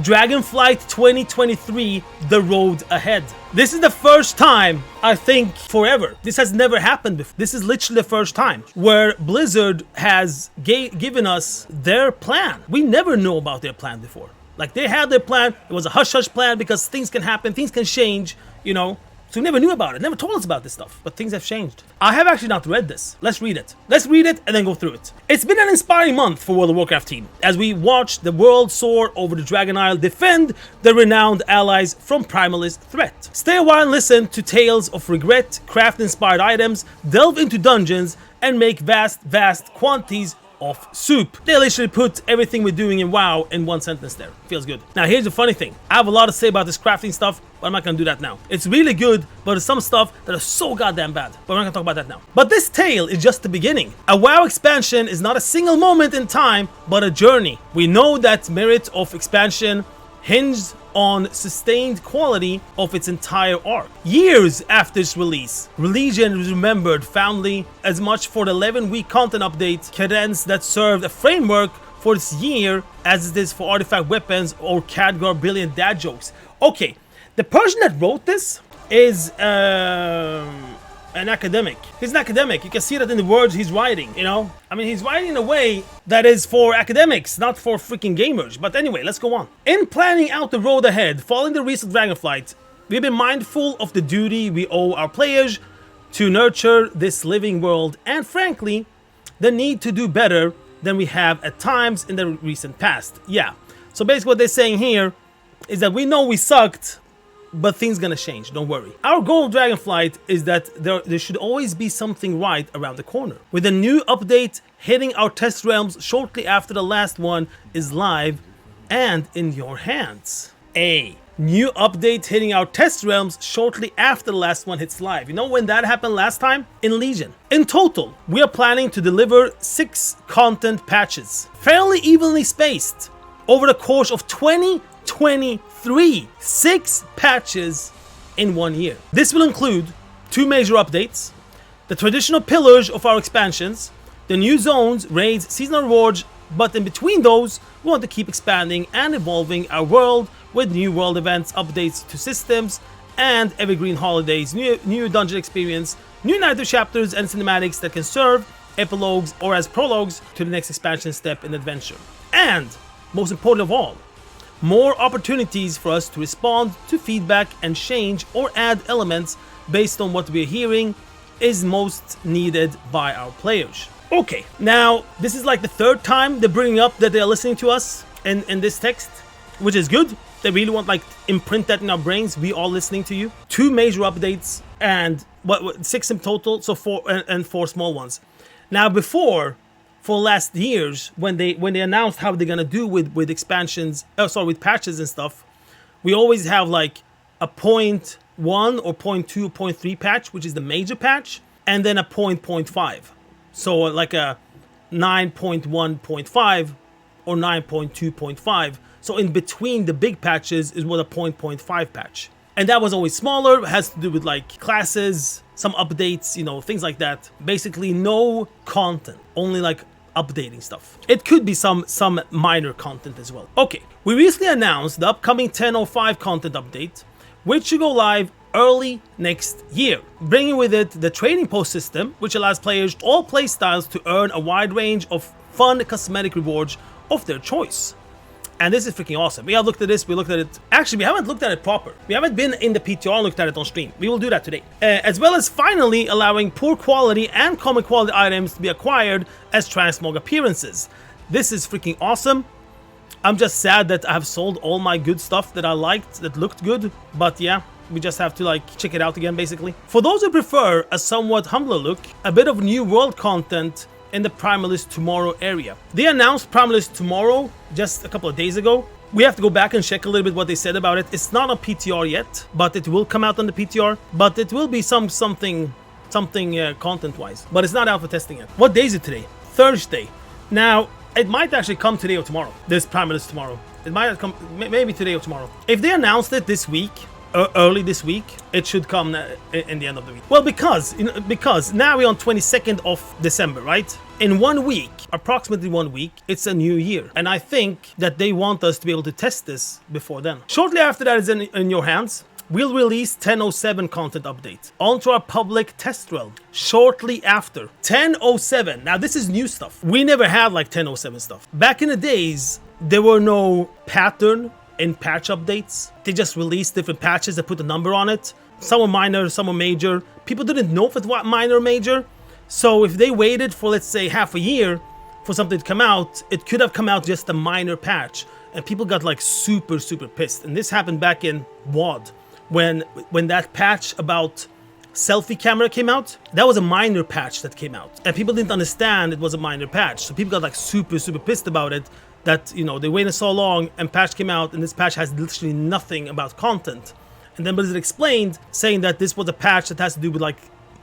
Dragonflight 2023, the road ahead. This is the first time, I think, forever. This has never happened before. This is literally the first time where Blizzard has given us their plan. We never know about their plan before. Like, they had their plan. It was a hush-hush plan because things can happen, things can change, you know. So we never knew about it, never told us about this stuff, but things have changed. I have actually not read this. Let's read it. Let's read it and then go through it. It's been an inspiring month for World of Warcraft team, as we watch the world soar over the Dragon Isle, defend the renowned allies from Primalist threat. Stay a while and listen to tales of regret, craft inspired items, delve into dungeons, and make vast quantities of soup. They literally put everything we're doing in WoW in one sentence there. Feels good. Now here's the funny thing. I have a lot to say about this crafting stuff, but I'm not gonna do that now. It's really good, but there's some stuff that is so goddamn bad. But we're not gonna talk about that now. But this tale is just the beginning. A WoW expansion is not a single moment in time, but a journey. We know that merit of expansion hinged on sustained quality of its entire arc. Years after its release, Legion is remembered fondly as much for the 11-week content update cadence that served a framework for this year as it is for artifact weapons or Khadgar billion dad jokes. Okay, the person that wrote this is an academic. He's an academic. You can see that in the words he's writing, you know? I mean, he's writing in a way that is for academics, not for freaking gamers. But anyway, let's go on. In planning out the road ahead, following the recent Dragonflight, we've been mindful of the duty we owe our players to nurture this living world and, frankly, the need to do better than we have at times in the recent past. Yeah. So basically what they're saying here is that we know we sucked, but things gonna change, don't worry. Our goal of Dragonflight is that there should always be something right around the corner. With a new update hitting our test realms shortly after the last one is live and in your hands. A new update hitting our test realms shortly after the last one hits live. You know when that happened last time? In Legion. In total, we are planning to deliver 6 content patches, fairly evenly spaced over the course of 2023. 6 patches in 1 year. This will include 2 major updates, the traditional pillars of our expansions, the new zones, raids, seasonal rewards, but in between those, we want to keep expanding and evolving our world with new world events, updates to systems, and evergreen holidays, new dungeon experience, new narrative chapters and cinematics that can serve epilogues or as prologues to the next expansion step in the adventure. And, most important of all, more opportunities for us to respond to feedback and change or add elements based on what we're hearing is most needed by our players. Okay, now this is like the 3rd time they're bringing up that they're listening to us in this text, which is good. They really want like imprint that in our brains. We are listening to you. 2 major updates and 6 in total, so 4 small ones. Now before, for last years, when they announced how they're gonna do with expansions, with patches and stuff, we always have like a 0.1 or 0.2, 0.3 patch, which is the major patch, and then a 0.5. So like a 9.1.5 or 9.2.5. So in between the big patches is what a 0.5 patch. And that was always smaller, it has to do with like classes, some updates, you know, things like that. Basically no content, only like updating stuff. It could be some minor content as well. Okay, we recently announced the upcoming 10.05 content update, which should go live early next year, bringing with it the trading post system, which allows players all playstyles to earn a wide range of fun cosmetic rewards of their choice. And this is freaking awesome. We have looked at this, we looked at it. Actually, we haven't looked at it proper. We haven't been in the PTR and looked at it on stream. We will do that today. As well as finally allowing poor quality and common quality items to be acquired as transmog appearances. This is freaking awesome. I'm just sad that I've sold all my good stuff that I liked, that looked good. But yeah, we just have to like check it out again basically. For those who prefer a somewhat humbler look, a bit of new world content in the Primalist Tomorrow area. They announced Primalist Tomorrow just a couple of days ago. We have to go back and check a little bit what they said about it. It's not on PTR yet, but it will come out on the PTR. But it will be something content-wise. But it's not out for testing yet. What day is it today? Thursday. Now, it might actually come today or tomorrow. This Primalist Tomorrow. It might come maybe today or tomorrow. If they announced it this week, early this week. It should come in the end of the week. Well, because now we're on 22nd of December, right? In 1 week, approximately 1 week, it's a new year. And I think that they want us to be able to test this before then. Shortly after that is in your hands. We'll release 10.07 content update onto our public test realm shortly after. 10.07. Now this is new stuff. We never had like 10.07 stuff. Back in the days, there were no pattern in patch updates. They just released different patches that put a number on it. Some were minor, some were major. People didn't know if it was minor or major. So if they waited for, let's say, half a year for something to come out, it could have come out just a minor patch. And people got like super pissed. And this happened back in WoD. When that patch about selfie camera came out, that was a minor patch that came out. And people didn't understand it was a minor patch. So people got like super pissed about it. That, you know, they waited so long and patch came out and this patch has literally nothing about content. And then Blizzard explained, saying that this was a patch that has to do with like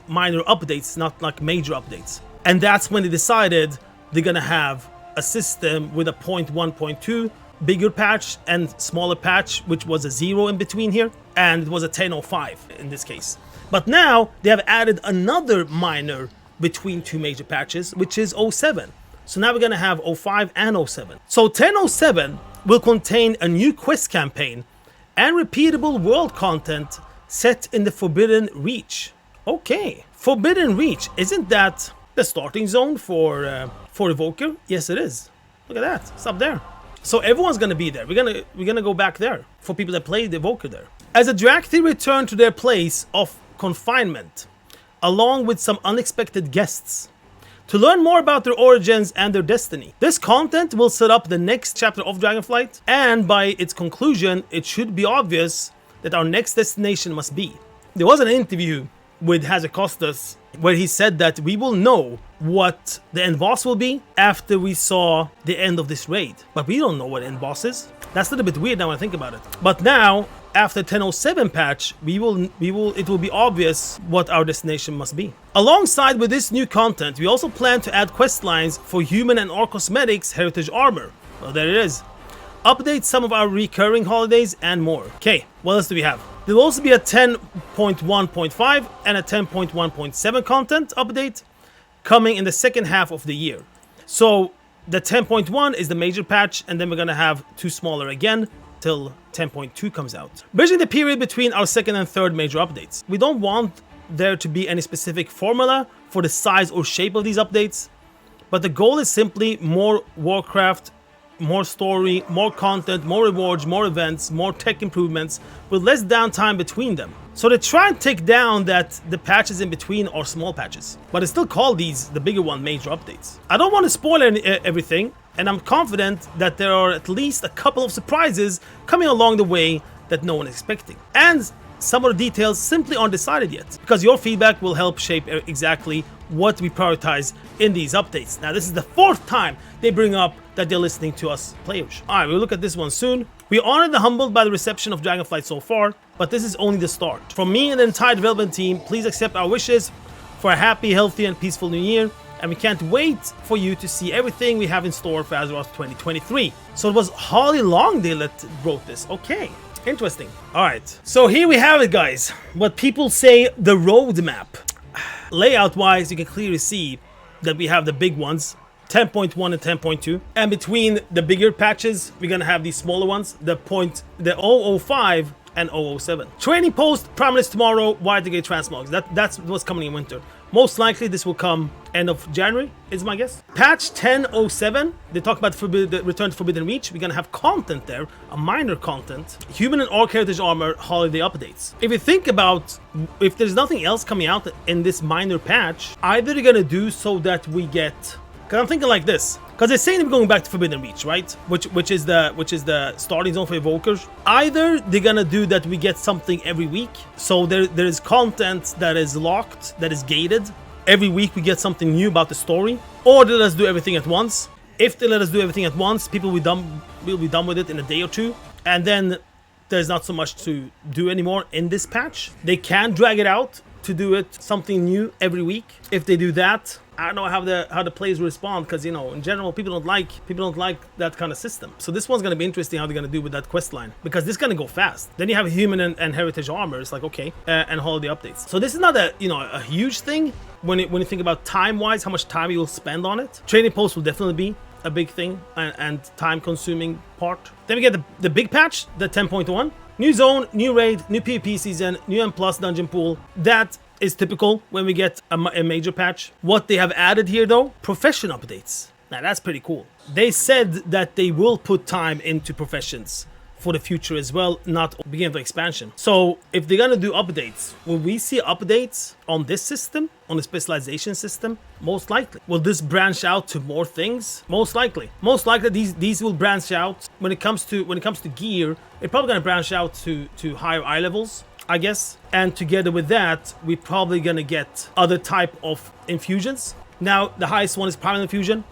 minor updates, not like major updates. And that's when they decided they're gonna have a system with a 0.1, 0.2 bigger patch and smaller patch, which was a 0 in between here, and it was a 10.05 in this case. But now they have added another minor between two major patches, which is 07. So now we're gonna have 05 and 07. So 10.07 will contain a new quest campaign and repeatable world content set in the Forbidden Reach. Okay, Forbidden Reach, isn't that the starting zone for Evoker? Yes, it is. Look at that, it's up there. So everyone's gonna be there. We're gonna go back there for people that played the Evoker there. As the Drakthi return to their place of confinement, along with some unexpected guests, to learn more about their origins and their destiny. This content will set up the next chapter of Dragonflight, and by its conclusion, it should be obvious that our next destination must be. There was an interview with Hazakostas where he said that we will know what the end boss will be after we saw the end of this raid. But we don't know what end boss is. That's a little bit weird now when I think about it. But now, after 10.07 patch, it will be obvious what our destination must be. Alongside with this new content, we also plan to add quest lines for human and orc cosmetics heritage armor. Well, there it is. Update some of our recurring holidays and more. Okay, what else do we have? There will also be a 10.1.5 and a 10.1.7 content update coming in the second half of the year. So the 10.1 is the major patch, and then we're gonna have two smaller again till 10.2 comes out. Bridging the period between our second and third major updates. We don't want there to be any specific formula for the size or shape of these updates, but the goal is simply more Warcraft, more story, more content, more rewards, more events, more tech improvements with less downtime between them. So they try and take down that the patches in between are small patches, but they still call these the bigger one major updates. I don't want to spoil everything, and I'm confident that there are at least a couple of surprises coming along the way that no one is expecting. And some of the details simply aren't decided yet, because your feedback will help shape exactly what we prioritize in these updates. Now, this is the fourth time they bring up that they're listening to us players. Alright, we'll look at this one soon. We are honored and humbled by the reception of Dragonflight so far, but this is only the start. From me and the entire development team, please accept our wishes for a happy, healthy, and peaceful new year, and we can't wait for you to see everything we have in store for Azeroth 2023. So it was Holly Longdale that wrote this. Okay, interesting. Alright, so here we have it, guys. What people say the roadmap. Layout wise, you can clearly see that we have the big ones, 10.1 and 10.2, and between the bigger patches we're gonna have these smaller ones, the 005 and 007. Training post promised tomorrow, Wide the Gate transmogs. That's what's coming in winter. Most likely this will come end of January, is my guess. Patch 10.07, they talk about the return to Forbidden Reach. We're gonna have content there, a minor content. Human and Orc Heritage Armor holiday updates. If you think about, if there's nothing else coming out in this minor patch, either they're gonna do so that we get, because I'm thinking like this, because they're saying they're going back to Forbidden Reach, right? Which is the starting zone for Evokers. Either they're gonna do that we get something every week, so there is content that is locked, that is gated. Every week we get something new about the story, or they let us do everything at once. If they let us do everything at once, people will be done with it in a day or two, and then there's not so much to do anymore in this patch. They can drag it out to do it something new every week. If they do that, I don't know how the players respond, because, you know, in general, people don't like that kind of system. So this one's gonna be interesting how they're gonna do with that quest line, because this is gonna go fast. Then you have human and heritage armor. It's like, okay, and holiday updates. So this is not a huge thing when you think about time wise, how much time you will spend on it. Training posts will definitely be a big thing and time consuming part. Then we get the big patch, the 10.1. New zone, new raid, new PvP season, new M+ dungeon pool. That is typical when we get a major patch. What they have added here though, profession updates. Now that's pretty cool. They said that they will put time into professions for the future as well, not beginning of the expansion. So if they're gonna do updates, will we see updates on this system, on the specialization system? Most likely. Will this branch out to more things? Most likely. Most likely these will branch out. When it comes to gear, it's probably gonna branch out to higher eye levels, I guess. And together with that, we're probably gonna get other type of infusions. Now the highest one is primal infusion,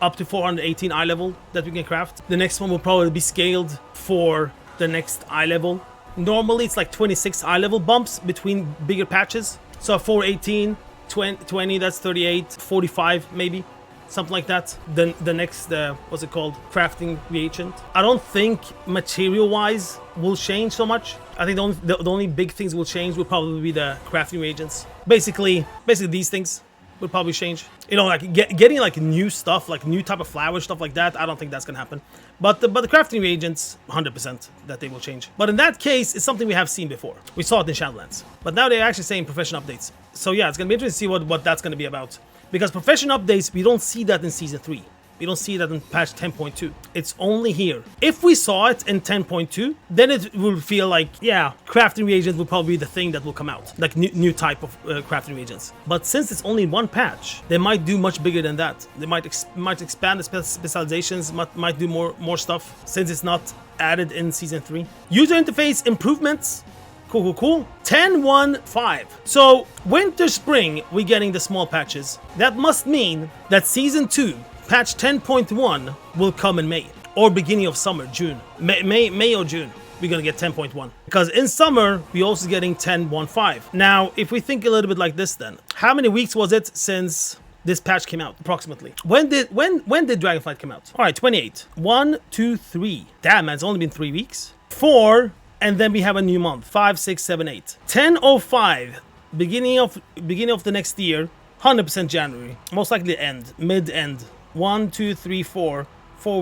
up to 418 eye level that we can craft. The next one will probably be scaled for the next eye level. Normally it's like 26 eye level bumps between bigger patches. So 418, 20, that's 38, 45 maybe, something like that. Then the next, what's it called? Crafting reagent. I don't think material wise will change so much. I think the only big things will change will probably be the crafting reagents. Basically these things would probably change. You know, like getting like new stuff, like new type of flower, stuff like that. I don't think that's gonna happen. But the crafting reagents, 100% that they will change. But in that case, it's something we have seen before. We saw it in Shadowlands. But now they're actually saying profession updates. So yeah, it's gonna be interesting to see what that's gonna be about. Because profession updates, we don't see that in Season 3. We don't see that in patch 10.2. It's only here. If we saw it in 10.2, then it will feel like, yeah, crafting reagents will probably be the thing that will come out. Like new type of crafting reagents. But since it's only one patch, they might do much bigger than that. They might expand the specializations, might do more stuff, since it's not added in Season 3. User interface improvements. Cool. 10.1.5. So winter, spring, we're getting the small patches. That must mean that Season 2, patch 10.1 will come in May, or beginning of summer, June. May or June, we're gonna get 10.1. Because in summer, we're also getting 10.1.5. Now, if we think a little bit like this then, how many weeks was it since this patch came out, approximately? When did Dragonflight come out? All right, 28. 1, 2, 3. Damn, man, it's only been 3 weeks. 4, and then we have a new month. 5, 6, 7, 8. 10.05, beginning of the next year, 100% January. Most likely mid-end. 1, 2, 3, 4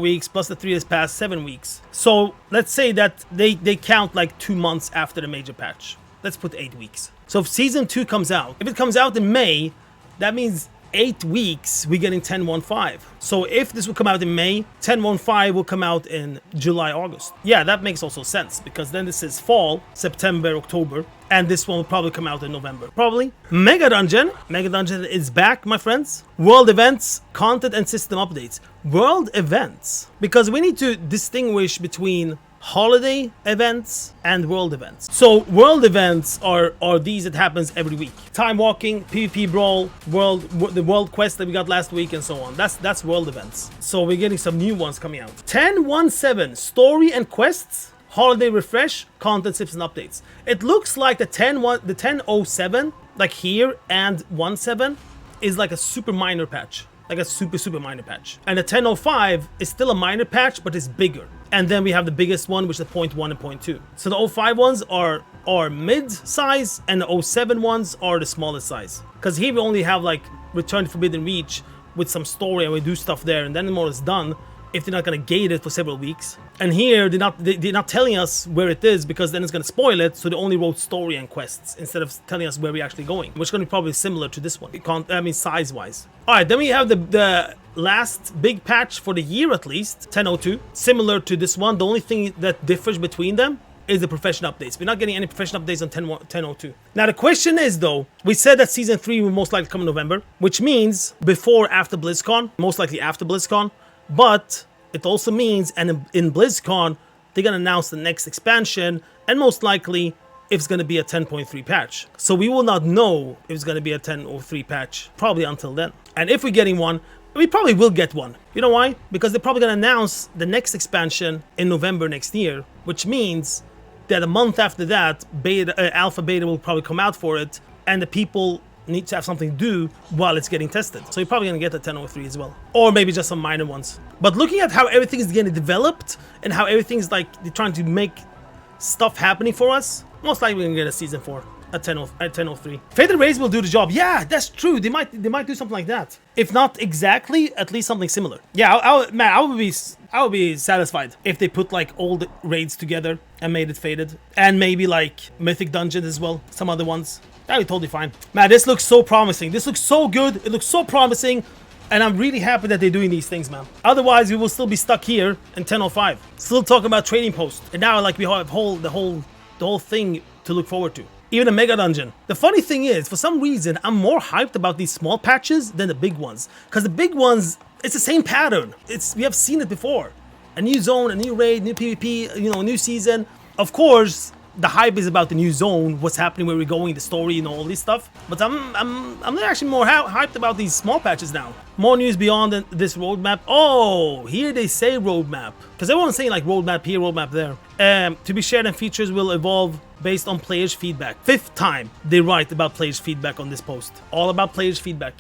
weeks plus the 3 days past, 7 weeks. So let's say that they count like 2 months after the major patch. Let's put 8 weeks. So if Season 2 comes out, if it comes out in May, that means 8 weeks we're getting 10.1.5. So if this will come out in May, 10.1.5 will come out in July, August. Yeah, that makes also sense, because then this is fall, September, October, and this one will probably come out in November. Probably. Mega Dungeon is back, my friends. World events, content and system updates. World events, because we need to distinguish between holiday events and world events. So world events are these that happens every week. Time walking, PvP brawl, the world quest that we got last week, and so on. That's world events. So we're getting some new ones coming out. 10.1.7 story and quests, holiday refresh, content tips and updates. It looks like the 10.07, like here, and 1.7 is like a super minor patch. Like a super minor patch. And the 10.05 is still a minor patch, but it's bigger. And then we have the biggest one, which is the 0.1 and 0.2. So the 05 ones are mid-size, and the 07 ones are the smallest size. Because here we only have like Return to Forbidden Reach with some story, and we do stuff there, and then the more is done, if they're not gonna gate it for several weeks. And here they're not telling us where it is, because then it's gonna spoil it. So they only wrote story and quests instead of telling us where we're actually going, which is gonna be probably similar to this one. Size wise. All right, then we have the last big patch for the year, at least 10.02, similar to this one. The only thing that differs between them is the profession updates. We're not getting any profession updates on 10.02. Now the question is though, we said that Season 3 will most likely come in November, which means before, after BlizzCon, most likely after BlizzCon. But it also means, and in BlizzCon, they're gonna announce the next expansion, and most likely if it's gonna be a 10.3 patch. So we will not know if it's gonna be a 10.03 patch probably until then. And if we're getting one, we probably will get one. You know why? Because they're probably gonna announce the next expansion in November next year, which means that a month after that, alpha beta will probably come out for it, and the people need to have something to do while it's getting tested. So you're probably gonna get a 1003 as well, or maybe just some minor ones. But looking at how everything is getting developed and how everything's like they're trying to make stuff happening for us, most likely we're gonna get a season 4 at 1003. Faded Rays will do the job. Yeah, that's true. They might do something like that. If not exactly, at least something similar. Yeah, I would be satisfied if they put like all the raids together and made it faded, and maybe like mythic dungeons as well, some other ones. That'd be totally fine. Man, this looks so promising. This looks so good. It looks so promising. And I'm really happy that they're doing these things, man. Otherwise, we will still be stuck here in 1005. Still talking about trading posts. And now, like, we have the whole thing to look forward to. Even a mega dungeon. The funny thing is, for some reason, I'm more hyped about these small patches than the big ones. Because the big ones, it's the same pattern. We have seen it before. A new zone, a new raid, new PvP, you know, a new season. Of course, the hype is about the new zone, what's happening, where we're going, the story, and all this stuff. But I'm actually more hyped about these small patches now. More news beyond this roadmap. Oh, here they say roadmap, because everyone's saying like roadmap here, roadmap there. To be shared, and features will evolve based on players' feedback. 5th time they write about players' feedback on this post. All about players' feedback.